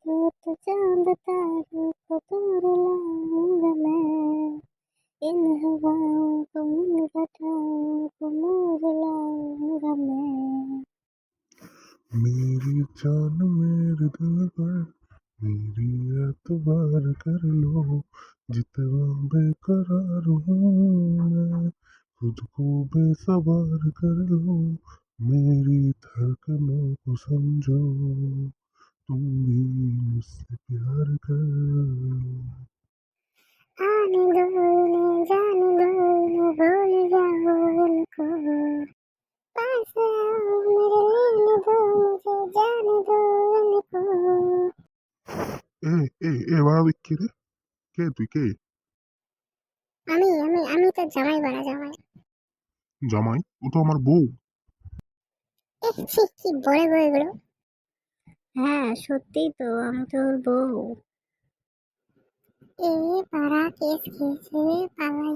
दूर तो चांद तारों को तो रुलाऊंगा मैं, इन हवाओं को इन घटाओं को मोर लाऊंगा मैं। मेरी जान मेरे दिल पर मेरी एतबार कर लो, जितना बेकरार हूँ मैं, खुद को बेसवार कर लो, मेरी धड़कनों को समझो, तुम भी मुझसे प्यार कर लो। आने दो इन्हें जाने दो इन्हें भूल जाओ इनको, पास आओ मेरे लेने दो मुझे जाने दो इनको। বাড়া কে রে? কে তুই কে? আমি আমি আমি তো জামাই বাড়া জামাই। জামাই? ও তো আমার বউ। ছি কি বলে গো এগুলো। হ্যাঁ সত্যিই তো, আমি তো ওর বউ। এ পাড়া কেস খেয়েছে পালাই।